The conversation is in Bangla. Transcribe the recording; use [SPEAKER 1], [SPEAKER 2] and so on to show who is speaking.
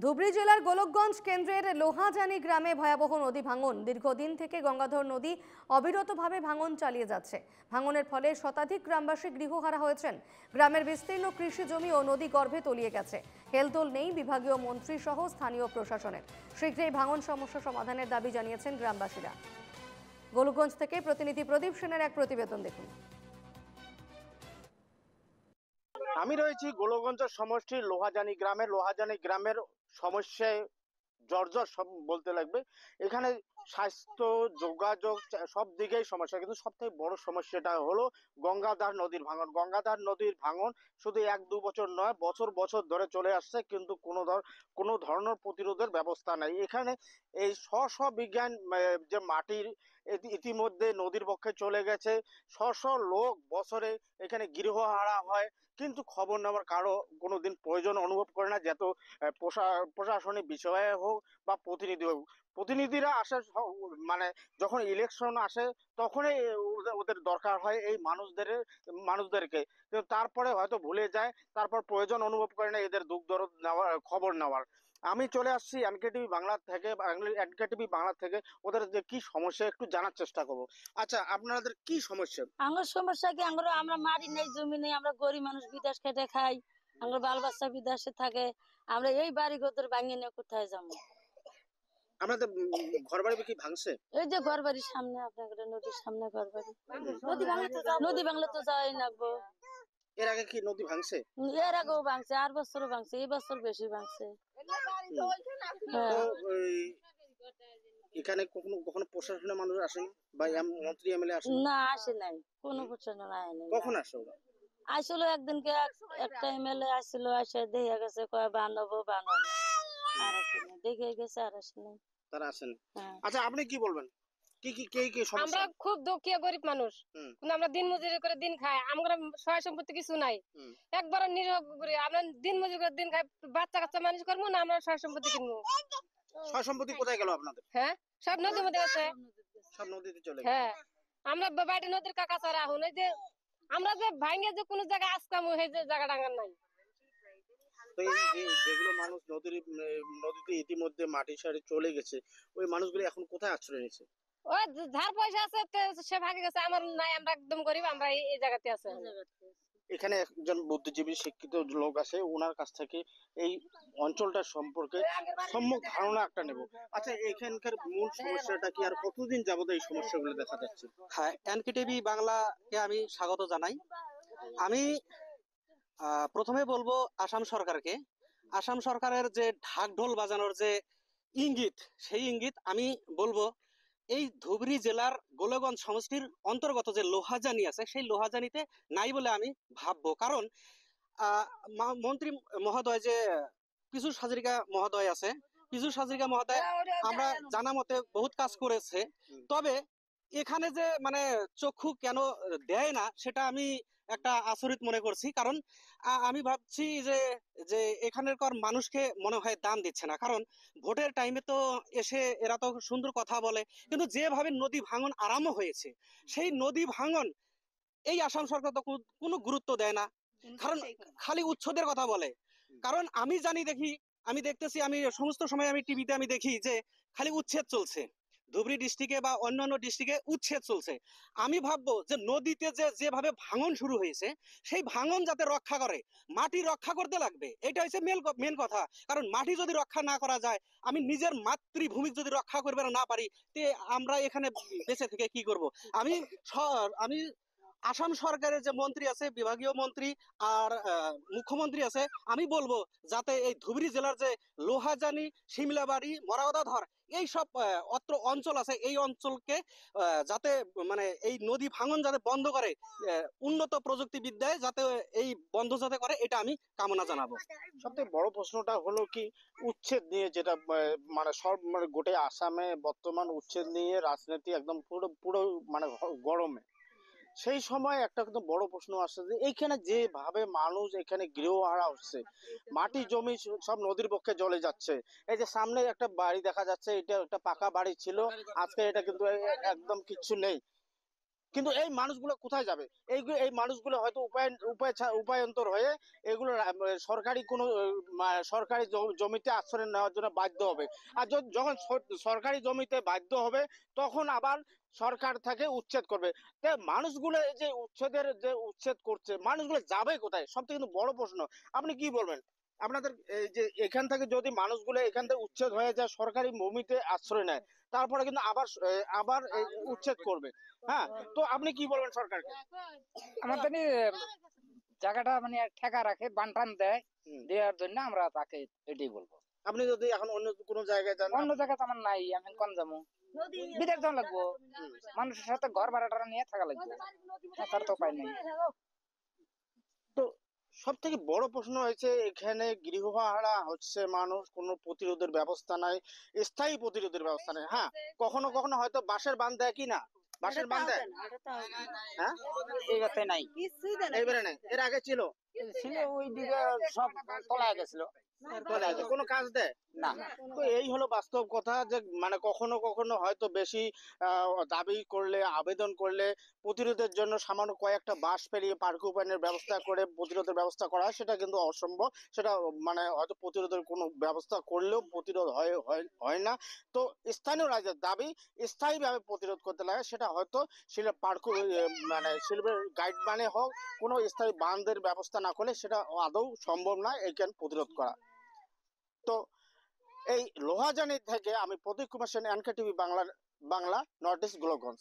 [SPEAKER 1] ধুবড়ী জেলার গোলকগঞ্জ কেন্দ্রের লোহাজানি গ্রামে ভয়াবহ নদী ভাঙন। দীর্ঘদিন থেকে গঙ্গাধর নদী অবিরতভাবে ভাঙন চালিয়ে যাচ্ছে। ভাঙনের ফলে শতাধিক গ্রামবাসী গৃহহারা হয়েছেন। গ্রামের বিস্তীর্ণ কৃষি জমি ও নদী গর্ভে তলিয়ে গেছে। হেলদোল নেই বিভাগীয় মন্ত্রী সহ স্থানীয় প্রশাসনের। শীঘ্রই ভাঙন সমস্যা সমাধানের দাবি জানিয়েছেন গ্রামবাসীরা। গোলকগঞ্জ থেকে প্রতিনিধি প্রদীপ সেনের এক প্রতিবেদন দেখুন।
[SPEAKER 2] আমি রয়েছি গোলকগঞ্জ সমষ্টির লোহাজানি গ্রামের সমস্যায় জর্জর সব বলতে লাগবে। এখানে স্বাস্থ্য, যোগাযোগ সব দিকেই সমস্যা, কিন্তু সব থেকে বড় সমস্যাটা হলো গঙ্গাধার নদীর ভাঙন। গঙ্গাধার নদীর ভাঙন শুধু 1-2 বছর নয়, বছর বছর ধরে চলে আসছে, কিন্তু কোনো ধরনের প্রতিরোধের ব্যবস্থা নাই। এখানে এই স্ব বিজ্ঞান যে মাটির ইতিমধ্যে নদীর পক্ষে চলে গেছে। শ লোক বছরে এখানে গৃহহারা হয়, কিন্তু খবর নেওয়ার কারো কোনোদিন প্রয়োজন অনুভব করে না। যত প্রশাসনিক বিষয়ে হোক বা প্রতিনিধি হোক, প্রতিনিধিরা আসে মানে যখন ইলেকশন আসে তখনই ওদের দরকার হয় এই মানুষদেরকে, কিন্তু তারপরে হয়তো ভুলে যায়, তারপর প্রয়োজন অনুভব করে না এদের দুঃখ দরদ নেওয়ার, খবর নেওয়ার। আমি চলে আসছি এনকেটিভি বাংলা থেকে ওদের যে কি সমস্যা একটু জানার চেষ্টা করবো। আচ্ছা, আপনাদের কি সমস্যা?
[SPEAKER 3] আমার সমস্যা কি, আমরা মাটি নেই, জমি নেই, আমরা গরিব মানুষ, বিদেশ খেটে খাই, আমরা বাল বাচ্চা বিদেশে থাকে, আমরা এই বাড়ি ঘর ভাঙিয়ে নিয়ে কোথায় যাবো?
[SPEAKER 2] আপনাদের ঘর বাড়ি কি ভাঙছে?
[SPEAKER 3] এই যে ঘর বাড়ির সামনে, আপনাদের নদীর সামনে ঘর বাড়ি। নদী ভাঙলে তো যাই লাগবো।
[SPEAKER 2] এর আগে কি নদী ভাঙছে?
[SPEAKER 3] এর আগেও ভাঙছে, 8 বছরও ভাঙছে, এই বছর বেশি ভাঙছে।
[SPEAKER 2] এখানে কখনো কখনো প্রশাসনের মানুষ আসেনি বা মন্ত্রী এমএলএ আসেন?
[SPEAKER 3] না, আসে নাই, কোনো প্রশাসন আসেনি।
[SPEAKER 2] কখন আসে ওরা?
[SPEAKER 3] আসলো একদিনকে একটা এমএলএ আসছিল, এসে দেখে গেছে, কয় বানাবো আর আসেনি, দেখে গেছে আর আসেনি,
[SPEAKER 2] তারা আসেন। আচ্ছা, আপনি কি বলবেন? কি সমস্যা?
[SPEAKER 4] আমরা খুব দুঃখী গরিব মানুষ, কিন্তু আমরা দিন মজুরি করে দিন খাই, আমরা সহায় সম্পত্তি কিছু নাই, একবার নিরীহ করি। আমরা দিন মজুরি করে দিন খাই, বাচ্চা কাচ্চা মানুষ করবো না, আমরা সহায় সম্পত্তি কিনবো।
[SPEAKER 2] সহায় সম্পত্তি কোথায় গেল আপনাদের?
[SPEAKER 4] হ্যাঁ, সব নদীর মধ্যে আছে,
[SPEAKER 2] সব নদীতে চলে গেল।
[SPEAKER 4] হ্যাঁ, আমরা বাড়িতে নদীর কাকা ছাড়া এখন এই যে আমরা যে ভাঙে যে কোনো জায়গায় আসতাম, সেই যে জায়গা ডাঙ্গার নাই।
[SPEAKER 2] তো এই যেগুলো মানুষ নদীতে ইতিমধ্যে মাটি সারি চলে গেছে, ওই মানুষগুলো এখন কোথায় আশ্রয় নিয়েছে?
[SPEAKER 4] ওই যার পয়সা আছে সে ভাগে গেছে, আমার নাই, আমরা একদম গরিব, আমরা এই জায়গাতে আছি।
[SPEAKER 2] এখানে একজন বুদ্ধিজীবী শিক্ষিত লোক আছে, ওনার কাছ থেকে এই অঞ্চলটার সম্পর্কে সম্যক ধারণা একটা নেব। আচ্ছা, এখানকার মূল সমস্যাটা কি, আর কতদিন যাবত এই সমস্যাগুলো দেখা যাচ্ছে?
[SPEAKER 5] হ্যাঁ, এনকেটিভি বাংলাকে আমি স্বাগত জানাই। আমি প্রথমে বলবো আসাম সরকারের যে ঢাকঢোল বাজানোর যে ইঙ্গিত, সেই ইঙ্গিত আমি বলবো এই ধুবড়ী জেলার গোলকগঞ্জ সমষ্টির অন্তর্গত যে লোহাজানি আছে, সেই লোহাজানিতে নাই বলে আমি ভাববো। কারণ মন্ত্রী মহোদয় যে পিছু হাজরিকা মহোদয় আছে, পিছু হাজরিকা মহোদয় আমরা জানা মতে বহুত কাজ করেছে, তবে এখানে যে মানে চক্ষু কেন দেয় না সেটা আমি একটা আচরিত মনে করছি। কারণ আমি ভাবছি যে এখানকার মানুষকে মনে হয় দাম দিচ্ছে না। কারণ ভোটের টাইমে তো এসে এরা তো সুন্দর কথা বলে, কিন্তু যেভাবে নদী ভাঙন আরম্ভ হয়েছে, সেই নদী ভাঙন এই আসাম সরকার তো কোনো গুরুত্ব দেয় না, কারণ খালি উচ্ছেদের কথা বলে। কারণ আমি দেখতেছি, আমি সমস্ত সময় আমি টিভিতে আমি দেখি যে খালি উচ্ছেদ চলছে, ধুবড়ী ডিস্ট্রিক্টে বা অন্যান্য ডিস্ট্রিক্টে উচ্ছেদ চলছে। আমি ভাববো যে নদীতে যেভাবে ভাঙন শুরু হয়েছে, সেই ভাঙন যাতে রক্ষা করে, মাটি রক্ষা করতে লাগবে, এটা হচ্ছে মেন কথা। কারণ মাটি যদি রক্ষা না করা যায়, আমি নিজের মাতৃভূমি যদি রক্ষা করবে না পারি, তে আমরা এখানে বেঁচে থেকে কি করব? আমি আসাম সরকারের যে মন্ত্রী আছে, বিভাগীয় মন্ত্রী আর মুখ্যমন্ত্রী আছে, আমি বলবো যাতে এই ধুবড়ী জেলার যে লোহাজানি, শিমলাবাড়ি, মরাগদাধর এই সব অত্র অঞ্চল আছে, এই অঞ্চলকে যাতে মানে এই নদী ভাঙন যাতে বন্ধ করে, উন্নত প্রযুক্তিবিদ্যায় যাতে এই বন্ধ যাতে করে, এটা আমি কামনা জানাবো।
[SPEAKER 2] সবথেকে বড় প্রশ্নটা হলো কি, উচ্ছেদ নিয়ে, যেটা মানে গোটে আসামে বর্তমান উচ্ছেদ নিয়ে রাজনীতি একদম পুরো মানে গরমে। সেই সময় একটা কিন্তু বড় প্রশ্ন আসছে যে এইখানে যেভাবে মানুষ এখানে গৃহহারা হচ্ছে, মাটি জমি সব নদীর পক্ষে চলে যাচ্ছে। এই যে সামনে একটা বাড়ি দেখা যাচ্ছে, এটা একটা পাকা বাড়ি ছিল, আজকে এটা কিন্তু একদম কিচ্ছু নেই। কিন্তু এই মানুষগুলো কোথায় যাবে? এই মানুষগুলো হয়তো উপায়ন্তর হয়ে এগুলো সরকারি কোনো সরকারি জমিতে আশ্রয় নেওয়ার জন্য বাধ্য হবে। আর যখন সরকারি জমিতে বাধ্য হবে তখন আবার সরকার থেকে উচ্ছেদ করবে। তাই মানুষগুলো এই যে উচ্ছেদ করছে, মানুষগুলো যাবে কোথায়? সব থেকে কিন্তু বড় প্রশ্ন। আপনি কি বলবেন? আপনাদের এই যে এখান থেকে যদি মানুষগুলো এখান থেকে উচ্ছেদ হয়ে যায়, সরকারি ভূমিতে আশ্রয় নেয়, তারপরে কিন্তু আবার উচ্ছেদ করবে। হ্যাঁ, তো আপনি কি বলবেন সরকারকে?
[SPEAKER 6] আমাদের জায়গাটা মানে ঠেকা রাখে, বানটান দেয়, দেওয়ার জন্য আমরা তাকে এটাই বলবো।
[SPEAKER 2] আপনি যদি এখন অন্য কোনো জায়গায় যান,
[SPEAKER 6] অন্য জায়গায় তো আমার নাই, আমি কোন যাবো? বিদেশ যাওয়া লাগবো, মানুষের সাথে ঘর ভাড়াটা নিয়ে থাকা লাগবে, তার তো উপায় নেই।
[SPEAKER 2] তো সব থেকে বড় প্রশ্ন হয়েছে এখানে গৃহহারা হচ্ছে মানুষ, কোনো প্রতিরোধের ব্যবস্থা নাই, স্থায়ী প্রতিরোধের ব্যবস্থা নেই। হ্যাঁ, কখনো কখনো হয়তো বাঁশের বাঁধ দেয় কি না, বাঁশের বাঁধ দেয়। হ্যাঁ,
[SPEAKER 6] এই কথাই নাই,
[SPEAKER 2] এইবারে নেই, এর আগে ছিল
[SPEAKER 6] ছিল ওই দিকে সব তলায় গেছিল,
[SPEAKER 2] কোনো কাজ দেয়
[SPEAKER 6] না।
[SPEAKER 2] তো এই হলো বাস্তব কথা, যে মানে কখনো কখনো হয়তো বেশি দাবি করলে, আবেদন করলে প্রতিরোধের জন্য সামান্য কয়েকটা বাঁশ পেরিয়ে পার্কুপাইনের ব্যবস্থা করে প্রতিরোধের ব্যবস্থা করা হয়, সেটা কিন্তু অসম্ভব। সেটা মানে হয়তো প্রতিরোধের কোনো ব্যবস্থা করলেও প্রতিরোধ হয় না। তো স্থানীয় রাজ্যের দাবি স্থায়ীভাবে প্রতিরোধ করতে লাগে, সেটা হয়তো শিল্পের গাইড মানে হোক, কোনো স্থায়ী বাঁধের ব্যবস্থা না করলে সেটা আদৌ সম্ভব নয় এখানে প্রতিরোধ করা। তো এই লোহাজানি থেকে আমি Pradip Kumar Sen, NK TV Bangla, North East Golakganj.